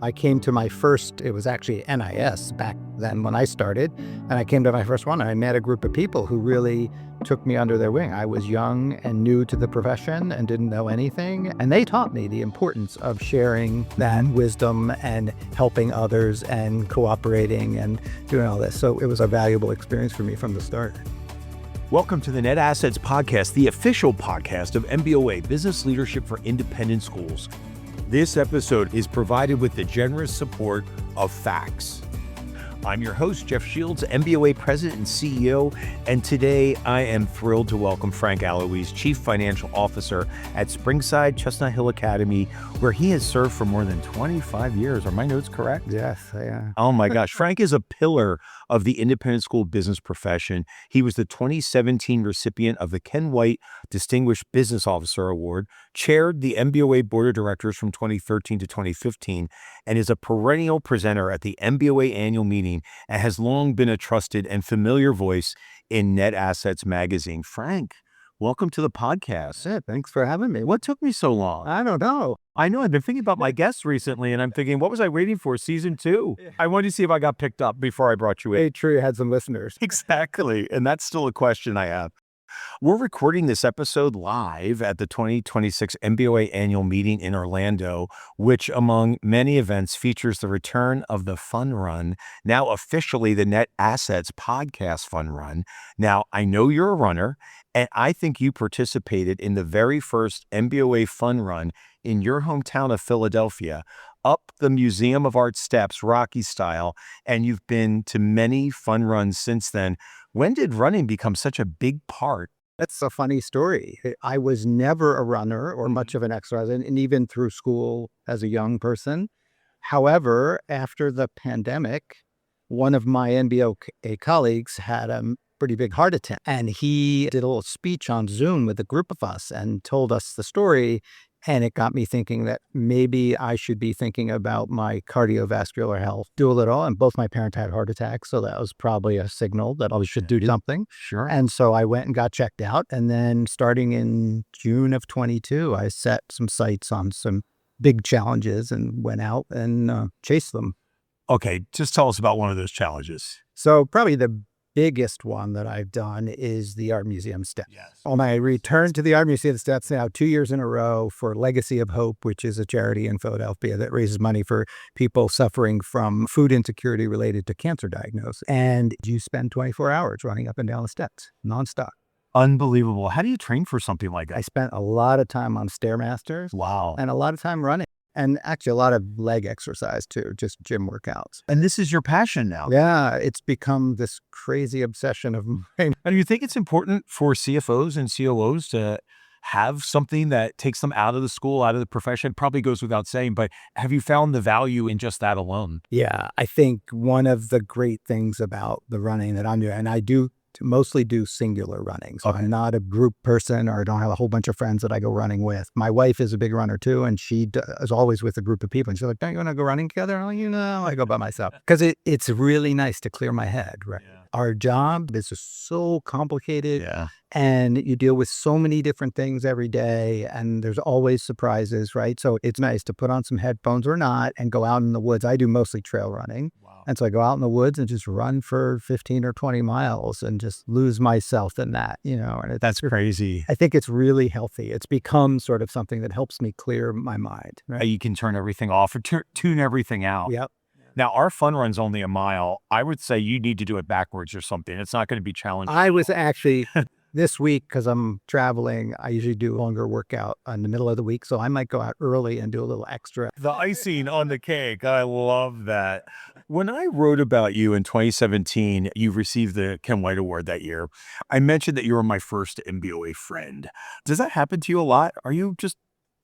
I came to my first, it was actually NIS back then when I started, and I came to my first one and I met a group of people who really took me under their wing. I was young and new to the profession and didn't know anything, and they taught me the importance of sharing that wisdom and helping others and cooperating and doing all this. So it was a valuable experience for me from the start. Welcome to the Net Assets Podcast, the official podcast of NBOA Business Leadership for Independent Schools. This episode is provided with the generous support of Facts. I'm your host, Jeff Shields, NBOA President and CEO, and today I am thrilled to welcome Frank Aloise, Chief Financial Officer at Springside Chestnut Hill Academy, where he has served for more than 25 years. Are my notes correct? Yes, yeah. Oh my gosh. Frank is a pillar of the independent school business profession. He was the 2017 recipient of the Ken White Distinguished Business Officer Award, chaired the NBOA Board of Directors from 2013 to 2015, and is a perennial presenter at the NBOA Annual Meeting and has long been a trusted and familiar voice in Net Assets magazine. Frank, welcome to the podcast. Yeah, thanks for having me. What took me so long? I don't know. I know. I've been thinking about my guests recently, and I'm thinking, what was I waiting for? Season 2. I wanted to see if I got picked up before I brought you in. Hey, true, you had some listeners. Exactly. And that's still a question I have. We're recording this episode live at the 2026 NBOA Annual Meeting in Orlando, which, among many events, features the return of the Fun Run, now officially the Net Assets Podcast Fun Run. Now, I know you're a runner, and I think you participated in the very first NBOA Fun Run in your hometown of Philadelphia, up the Museum of Art steps, Rocky style, and you've been to many fun runs since then. When did running become such a big part? That's a funny story. I was never a runner or much of an exerciser, and even through school as a young person. However, after the pandemic, one of my NBOA colleagues had a pretty big heart attack, and he did a little speech on Zoom with a group of us and told us the story. And it got me thinking that maybe I should be thinking about my cardiovascular health, do a little. And both my parents had heart attacks, so that was probably a signal that I should do something. Sure. And so I went and got checked out. And then starting in June of 22, I set some sights on some big challenges and went out and chased them. Okay, just tell us about one of those challenges. So probably the biggest one that I've done is the Art Museum Steps. Yes. On my return to the Art Museum Steps now 2 years in a row for Legacy of Hope, which is a charity in Philadelphia that raises money for people suffering from food insecurity related to cancer diagnosis. And you spend 24 hours running up and down the steps nonstop. Unbelievable. How do you train for something like that? I spent a lot of time on Stairmasters. Wow. And a lot of time running. And actually a lot of leg exercise too, just gym workouts. And this is your passion now. Yeah, it's become this crazy obsession of mine. And do you think it's important for CFOs and COOs to have something that takes them out of the school, out of the profession? Probably goes without saying, but have you found the value in just that alone? Yeah, I think one of the great things about the running that I'm doing, and I do mostly do singular running. So I'm not a group person, or I don't have a whole bunch of friends that I go running with. My wife is a big runner too, and she is always with a group of people. And she's like, don't you want to go running together? I'm like, I go by myself. Because it's really nice to clear my head, right? Yeah. Our job is just so complicated. Yeah. And you deal with so many different things every day, and there's always surprises, right? So it's nice to put on some headphones or not and go out in the woods. I do mostly trail running. Wow. And so I go out in the woods and just run for 15 or 20 miles and just lose myself in that, And that's crazy. I think it's really healthy. It's become sort of something that helps me clear my mind. Right? You can turn everything off or tune everything out. Yep. Now, our fun run's only a mile. I would say you need to do it backwards or something. It's not going to be challenging. I was actually... This week, because I'm traveling, I usually do a longer workout in the middle of the week. So I might go out early and do a little extra. The icing on the cake. I love that. When I wrote about you in 2017, you received the Ken White Award that year. I mentioned that you were my first NBOA friend. Does that happen to you a lot?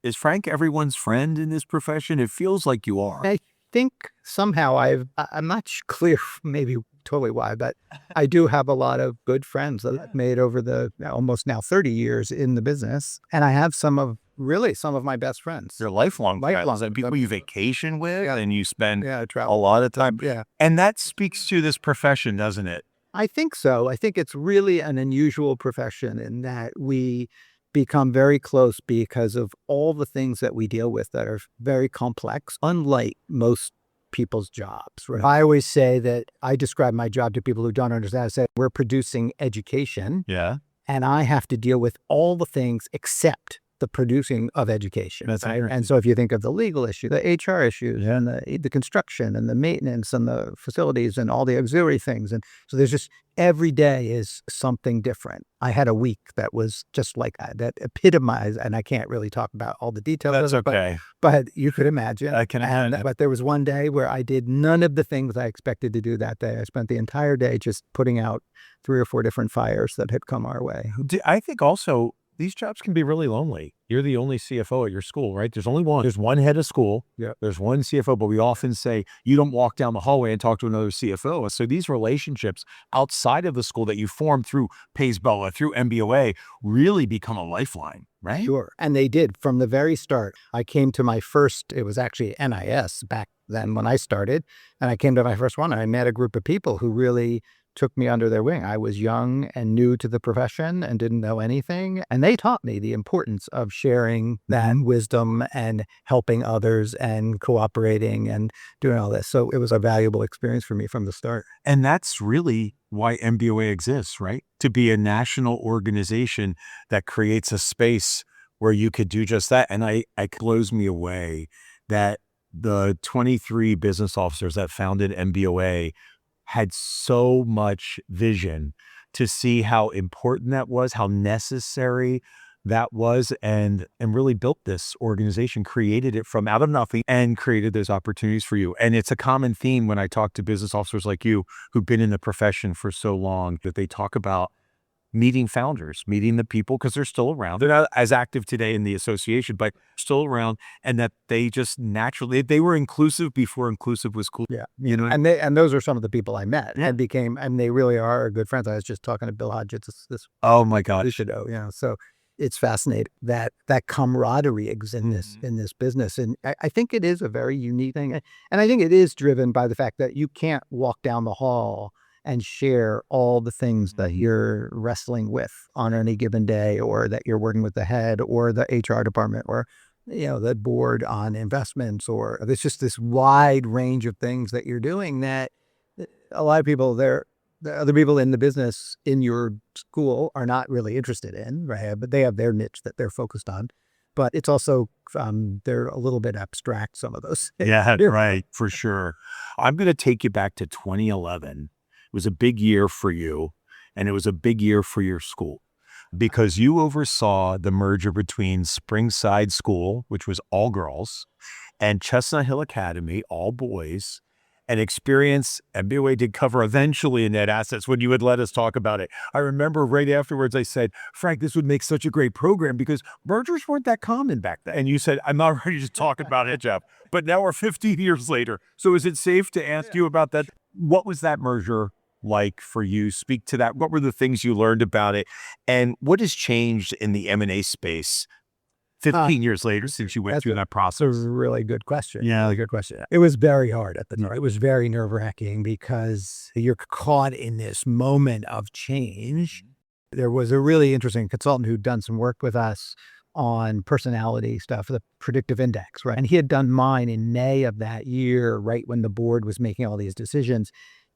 Is Frank everyone's friend in this profession? It feels like you are. I think somehow I'm not clear maybe totally why, but I do have a lot of good friends that I've made over the almost now 30 years in the business. And I have some of my best friends. They're lifelong friends. And people you vacation with and you spend a lot of time. Yeah. And that speaks to this profession, doesn't it? I think so. I think it's really an unusual profession in that we become very close because of all the things that we deal with that are very complex, unlike most people's jobs. Right? I always say that I describe my job to people who don't understand. I say we're producing education. Yeah. And I have to deal with all the things except the producing of education. That's right? interesting. And so if you think of the legal issue, the HR issues, and the construction and the maintenance and the facilities and all the auxiliary things. And so there's just every day is something different. I had a week that was just like that epitomized, and I can't really talk about all the details That's of it, okay. but you could imagine. I can imagine. But there was one day where I did none of the things I expected to do that day. I spent the entire day just putting out 3 or 4 different fires that had come our way. I think also these jobs can be really lonely. You're the only CFO at your school, right? There's only one. There's one head of school. Yeah. There's one CFO, but we often say you don't walk down the hallway and talk to another CFO. So these relationships outside of the school that you form through Paysbella, through NBOA, really become a lifeline, right? Sure. And they did from the very start. I came to my first, it was actually NIS back then when I started. And I came to my first one and I met a group of people who really took me under their wing. I was young and new to the profession and didn't know anything. And they taught me the importance of sharing that wisdom and helping others and cooperating and doing all this. So it was a valuable experience for me from the start. And that's really why NBOA exists, right? To be a national organization that creates a space where you could do just that. And it blows me away that the 23 business officers that founded NBOA had so much vision to see how important that was, how necessary that was, and really built this organization, created it from out of nothing and created those opportunities for you. And it's a common theme when I talk to business officers like you who've been in the profession for so long that they talk about meeting founders, meeting the people because they're still around. They're not as active today in the association, but still around, and that they just naturally, they were inclusive before inclusive was cool. Yeah. You know, And those are some of the people I met Yeah. and they really are good friends. I was just talking to Bill Hodges this oh my God. ago, so it's fascinating that camaraderie exists in this business. And I think it is a very unique thing. And I think it is driven by the fact that you can't walk down the hall and share all the things that you're wrestling with on any given day, or that you're working with the head or the HR department or, the board on investments, or there's just this wide range of things that you're doing that a lot of people the other people in the business in your school are not really interested in, right? But they have their niche that they're focused on. But it's also, they're a little bit abstract, some of those. Yeah, right. For sure. I'm going to take you back to 2011. It was a big year for you, and it was a big year for your school because you oversaw the merger between Springside School, which was all girls, and Chestnut Hill Academy, all boys. And Experience NBOA did cover eventually in net assets when you would let us talk about it. I remember right afterwards I said, Frank, this would make such a great program because mergers weren't that common back then. And you said, I'm not ready to talk about it, Jeff. But now we're 15 years later. So is it safe to ask you about that? What was that merger like for you? Speak to that. What were the things you learned about it? And what has changed in the M&A space 15 years later since you went through that process? That's a really good question. Yeah. Really good question. It was very hard at the time. It was very nerve-wracking because you're caught in this moment of change. There was a really interesting consultant who'd done some work with us on personality stuff, the predictive index, right? And he had done mine in May of that year, right when the board was making all these decisions.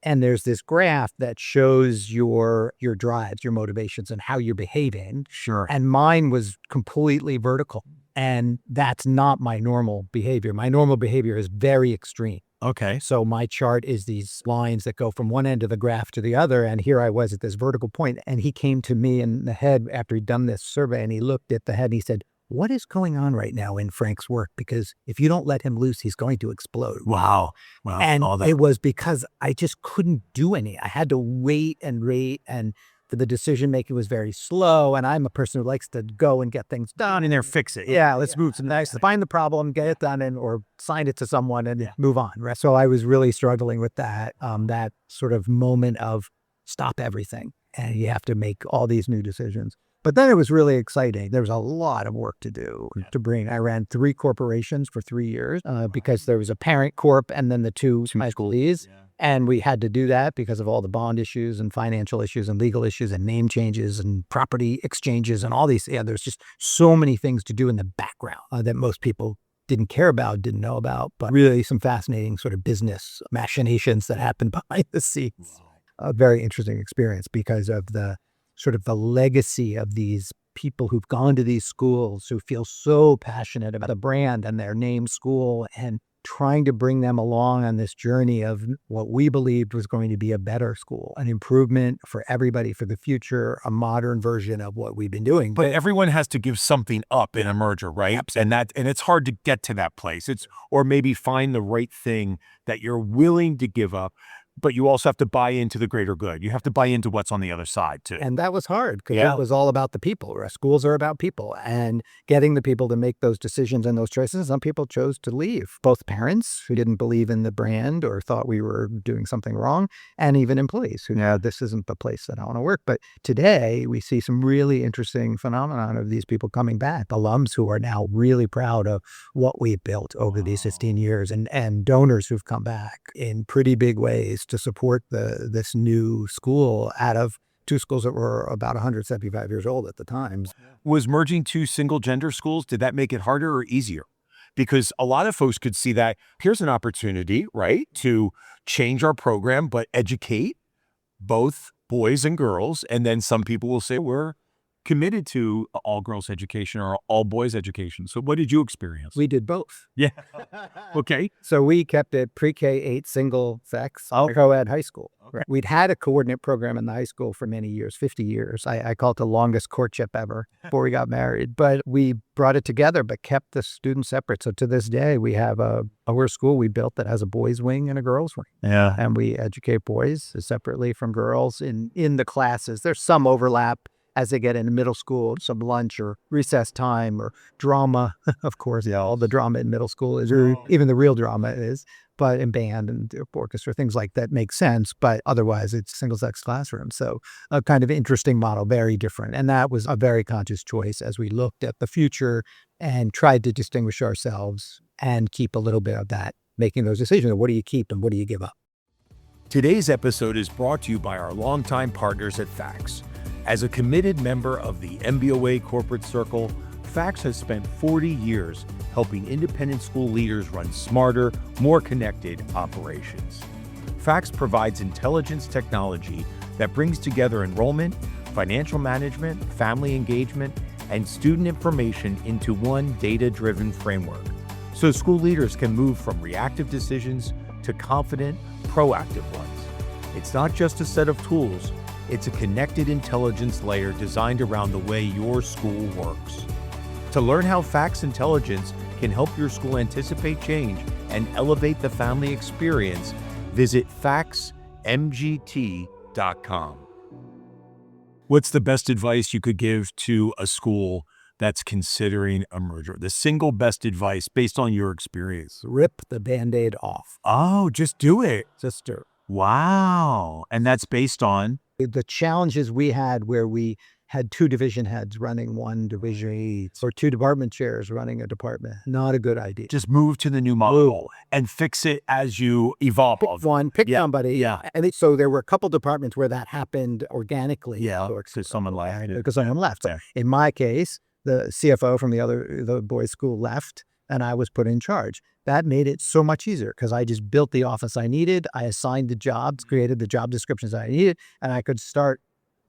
And there's this graph that shows your drives, your motivations, and how you're behaving. Sure. And mine was completely vertical. And that's not my normal behavior. My normal behavior is very extreme. Okay. So my chart is these lines that go from one end of the graph to the other. And here I was at this vertical point. And he came to me in the head after he'd done this survey, and he looked at the head and he said, what is going on right now in Frank's work? Because if you don't let him loose, he's going to explode. Wow. And it was because I just couldn't do any. I had to wait, and the decision making was very slow. And I'm a person who likes to go and get things done. in there, fix it. Yeah, let's move to the next. Find the problem, get it done, or sign it to someone and move on. Right. So I was really struggling with that. That sort of moment of stop everything, and you have to make all these new decisions. But then it was really exciting. There was a lot of work to do to bring. I ran 3 corporations for 3 years because there was a parent corp and then the two schools. And we had to do that because of all the bond issues and financial issues and legal issues and name changes and property exchanges and all these. Yeah, there's just so many things to do in the background that most people didn't care about, didn't know about, but really some fascinating sort of business machinations that happened behind the scenes. A very interesting experience because of the sort of the legacy of these people who've gone to these schools who feel so passionate about the brand and their name school, and trying to bring them along on this journey of what we believed was going to be a better school, an improvement for everybody for the future, a modern version of what we've been doing. But everyone has to give something up in a merger, right? And it's hard to get to that place. Or maybe find the right thing that you're willing to give up, but you also have to buy into the greater good. You have to buy into what's on the other side too. And that was hard because it was all about the people. Schools are about people and getting the people to make those decisions and those choices. Some people chose to leave, both parents who didn't believe in the brand or thought we were doing something wrong, and even employees who know this isn't the place that I want to work. But today we see some really interesting phenomenon of these people coming back, alums who are now really proud of what we've built over these 15 years, and donors who've come back in pretty big ways to support this new school out of two schools that were about 175 years old at the time. Was merging two single gender schools, did that make it harder or easier? Because a lot of folks could see that here's an opportunity, right, to change our program, but educate both boys and girls. And then some people will say, we're committed to all girls education or all boys education. So what did you experience? We did both. Yeah. Okay. So we kept it pre-K 8 single sex co-ed high school. Okay. We'd had a coordinate program in the high school for many years, 50 years. I call it the longest courtship ever before we got married. But we brought it together, but kept the students separate. So to this day, we have our school we built that has a boys wing and a girls wing. Yeah. And we educate boys separately from girls in the classes. There's some overlap as they get into middle school, some lunch or recess time or drama, of course. Yeah, all the drama in middle school is, or even the real drama is, but in band and orchestra, things like that make sense. But otherwise, it's single-sex classroom. So a kind of interesting model, very different. And that was a very conscious choice as we looked at the future and tried to distinguish ourselves and keep a little bit of that, making those decisions. What do you keep and what do you give up? Today's episode is brought to you by our longtime partners at Fax. As a committed member of the NBOA corporate circle, Fax has spent 40 years helping independent school leaders run smarter, more connected operations. Fax provides intelligence technology that brings together enrollment, financial management, family engagement, and student information into one data-driven framework, so school leaders can move from reactive decisions to confident, proactive ones. It's not just a set of tools, it's a connected intelligence layer designed around the way your school works. To learn how Fax Intelligence can help your school anticipate change and elevate the family experience, visit faxmgt.com. What's the best advice you could give to a school that's considering a merger? The single best advice based on your experience. Rip the Band-Aid off. Oh, just do it. Just do it. Wow. And that's based on? The challenges we had where we had two division heads running one division or two department chairs running a department. Not a good idea. Just move to the new model and fix it as you evolve. Pick somebody. Yeah. And so there were a couple departments where that happened organically. Yeah, because someone left. Because someone left. Yeah. In my case, the CFO from the boys' school left, and I was put in charge. That made it so much easier because I just built the office I needed. I assigned the jobs, created the job descriptions I needed, and I could start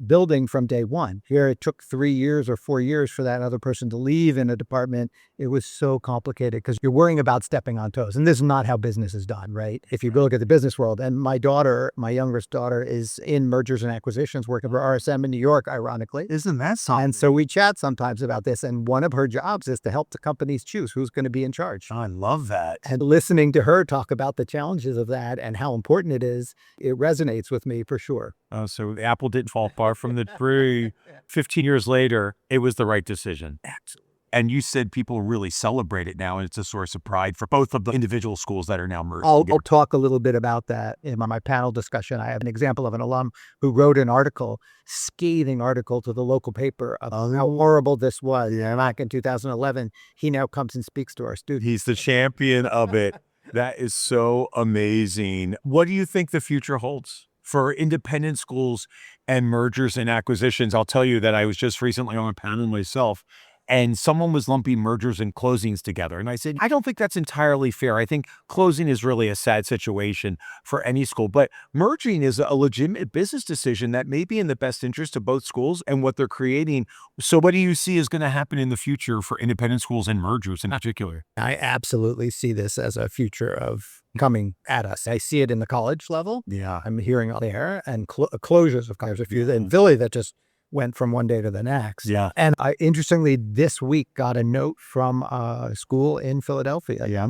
building from day one. Here, it took 3 years or 4 years for that other person to leave in a department. It was so complicated because you're worrying about stepping on toes. And this is not how business is done, right? If you look at the business world, and my daughter, my youngest daughter, is in mergers and acquisitions working for RSM in New York, ironically. Isn't that something? And so we chat sometimes about this. And one of her jobs is to help the companies choose who's going to be in charge. I love that. And listening to her talk about the challenges of that and how important it is, it resonates with me for sure. So the apple didn't fall far from the tree. 15 years later, it was the right decision. Absolutely. And you said people really celebrate it now, and it's a source of pride for both of the individual schools that are now merged. I'll talk a little bit about that in my panel discussion. I have an example of an alum who wrote an article, scathing article to the local paper of how horrible this was. Back in 2011, he now comes and speaks to our students. He's the champion of it. That is so amazing. What do you think the future holds for independent schools and mergers and acquisitions? I'll tell you that I was just recently on a panel myself, and someone was lumping mergers and closings together. And I said, I don't think that's entirely fair. I think closing is really a sad situation for any school, but merging is a legitimate business decision that may be in the best interest of both schools and what they're creating. So, what do you see is going to happen in the future for independent schools and mergers in particular? I absolutely see this as a future of coming at us. I see it in the college level. Yeah. I'm hearing out there and closures of colleges. A few in Philly that just went from one day to the next. Yeah. And I interestingly this week got a note from a school in Philadelphia. Yeah.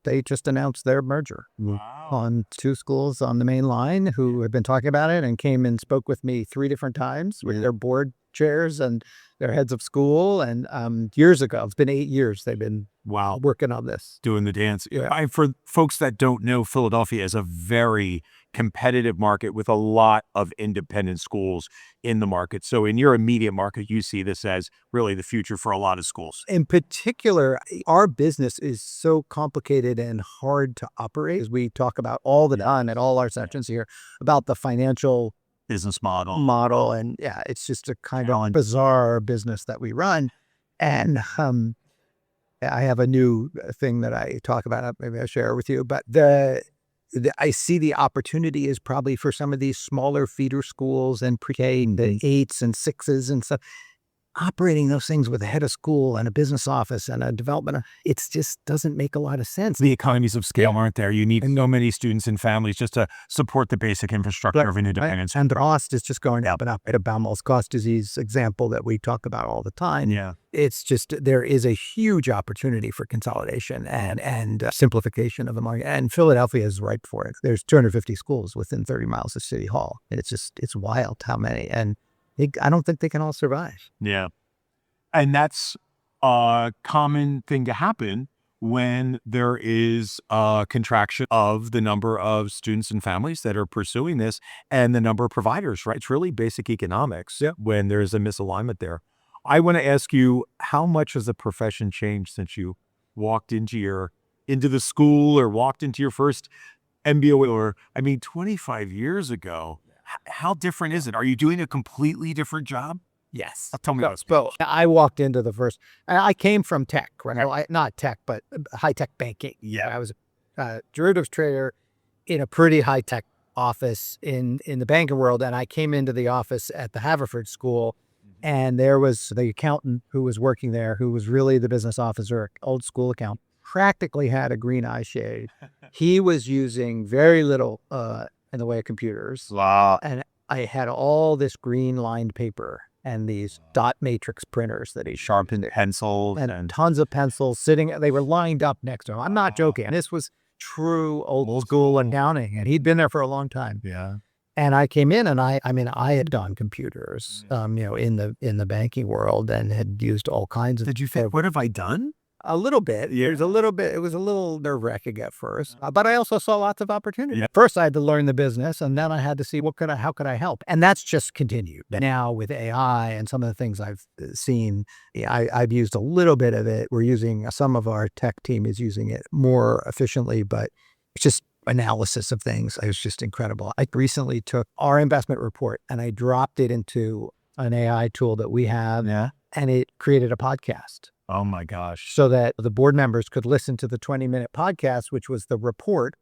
They just announced their merger Wow. on two schools on the main line who had been talking about it and came and spoke with me 3 different times with their board chairs and their heads of school. And years ago, it's been 8 years they've been Wow. working on this. Doing the dance. Yeah. For folks that don't know, Philadelphia is a very competitive market with a lot of independent schools in the market. So in your immediate market, you see this as really the future for a lot of schools. In particular, our business is so complicated and hard to operate, as we talk about all the time at all our sessions here about the financial Business model. model. And yeah, it's just a kind of bizarre business that we run. And I have a new thing that I talk about, maybe I'll share with you, but I see the opportunity is probably for some of these smaller feeder schools and pre-K, the 8s and 6s and stuff. Operating those things with a head of school and a business office and a development, it just doesn't make a lot of sense. The economies of scale aren't there. You need so many students and families just to support the basic infrastructure of an independent school. And the cost is just going up and up. At Baumol's cost disease example that we talk about all the time. Yeah. It's just, there is a huge opportunity for consolidation and simplification of the market. And Philadelphia is ripe for it. There's 250 schools within 30 miles of City Hall. And it's wild how many. And I don't think they can all survive. Yeah. And that's a common thing to happen when there is a contraction of the number of students and families that are pursuing this and the number of providers, right? It's really basic economics when there's a misalignment there. I want to ask you, how much has the profession changed since you walked into the school or walked into your first MBOA, or 25 years ago? How different is it? Are you doing a completely different job? Yes. Tell me about it. So I walked into the first, I came from tech, right? Not tech, but high-tech banking. Yeah. I was a derivatives trader in a pretty high-tech office in the banking world. And I came into the office at the Haverford School, and there was the accountant who was working there, who was really the business officer, old school accountant, practically had a green eye shade. He was using very little in the way of computers. Wow. And I had all this green lined paper and these dot matrix printers that he Sharpened pencils and tons of pencils sitting. They were lined up next to him. I'm not joking. And this was true old school accounting, and he'd been there for a long time. Yeah. And I came in, and I had done computers, in the banking world, and had used all kinds of. Did you think, what have I done? A little bit. Yeah. It was a little nerve-wracking at first, but I also saw lots of opportunity. Yeah. First, I had to learn the business, and then I had to see how could I help? And that's just continued. Now with AI and some of the things I've seen, I've used a little bit of it. Some of our tech team is using it more efficiently, but it's just analysis of things. It was just incredible. I recently took our investment report and I dropped it into an AI tool that we have, and it created a podcast. Oh my gosh. So that the board members could listen to the 20-minute podcast, which was the report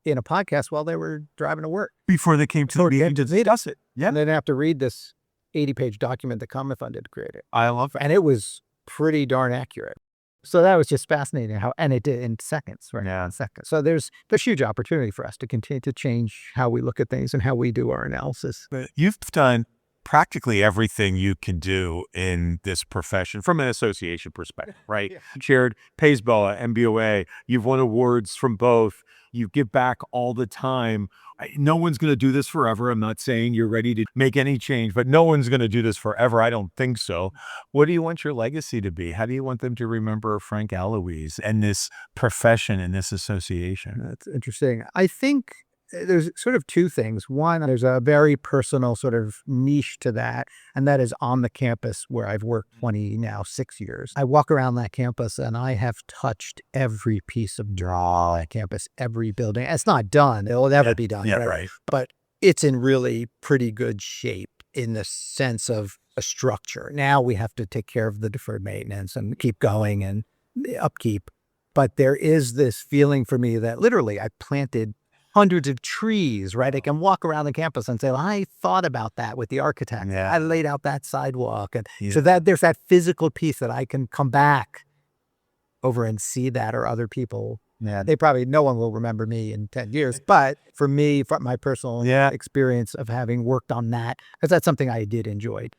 in a podcast while they were driving to work. Before they came to the meeting to discuss it. Yeah. And they didn't have to read this 80-page document that Common Fund had created. I love it. And it was pretty darn accurate. So that was just fascinating and it did in seconds, right? Yeah. In seconds. So there's huge opportunity for us to continue to change how we look at things and how we do our analysis. But you've done practically everything you can do in this profession from an association perspective, right? Yeah. Chaired PAYSBOA, NBOA, you've won awards from both. You give back all the time. No one's going to do this forever. I'm not saying you're ready to make any change, but no one's going to do this forever. I don't think so. What do you want your legacy to be? How do you want them to remember Frank Aloise and this profession and this association? That's interesting. I think there's sort of two things. One, there's a very personal sort of niche to that, and that is on the campus where I've worked 6 years. I walk around that campus and I have touched every piece of draw at campus, every building. It's not done. It'll never be done. Yeah, Right? right. But it's in really pretty good shape in the sense of a structure. Now we have to take care of the deferred maintenance and keep going and the upkeep. But there is this feeling for me that literally I planted hundreds of trees, right? I can walk around the campus and say, well, I thought about that with the architect. Yeah. I laid out that sidewalk. And Yeah. so that there's that physical piece that I can come back over and see that, or other people. Yeah. No one will remember me in 10 years. But for me, for my personal experience of having worked on that, because that's something I did enjoy.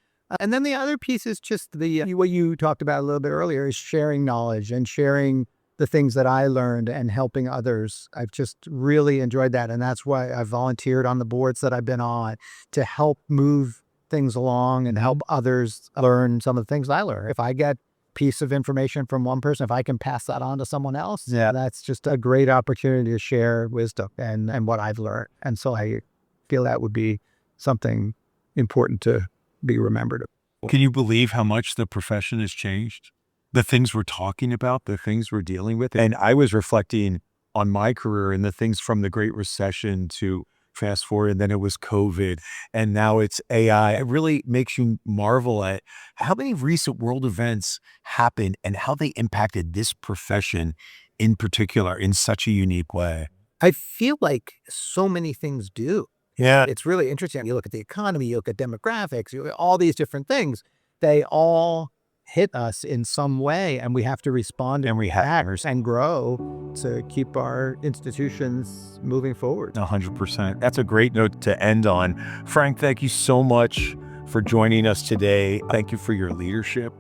And then the other piece is just what you talked about a little bit earlier, is sharing knowledge and sharing the things that I learned and helping others. I've just really enjoyed that. And that's why I volunteered on the boards that I've been on, to help move things along and help others learn some of the things I learned. If I get a piece of information from one person, if I can pass that on to someone else, that's just a great opportunity to share wisdom and what I've learned. And so I feel that would be something important to be remembered. Can you believe how much the profession has changed? The things we're talking about, the things we're dealing with. And I was reflecting on my career and the things from the Great Recession to fast forward, and then it was COVID, and now it's AI. It really makes you marvel at how many recent world events happened and how they impacted this profession in particular in such a unique way. I feel like so many things do. Yeah. It's really interesting. You look at the economy, you look at demographics, all these different things, they all hit us in some way, and we have to respond and react and grow to keep our institutions moving forward. 100%. That's a great note to end on. Frank, thank you so much for joining us today. Thank you for your leadership,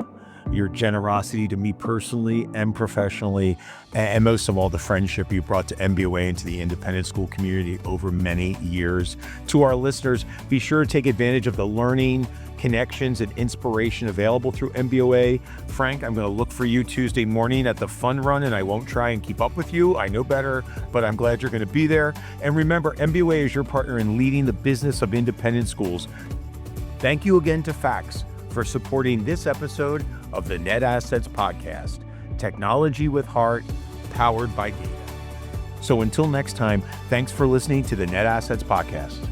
your generosity to me personally and professionally, and most of all, the friendship you brought to NBOA and to the independent school community over many years. To our listeners, be sure to take advantage of the learning, connections, and inspiration available through NBOA. Frank, I'm going to look for you Tuesday morning at the fun run, and I won't try and keep up with you. I know better, but I'm glad you're going to be there. And remember, NBOA is your partner in leading the business of independent schools. Thank you again to Fax for supporting this episode of the Net Assets Podcast, technology with heart, powered by data. So until next time, thanks for listening to the Net Assets Podcast.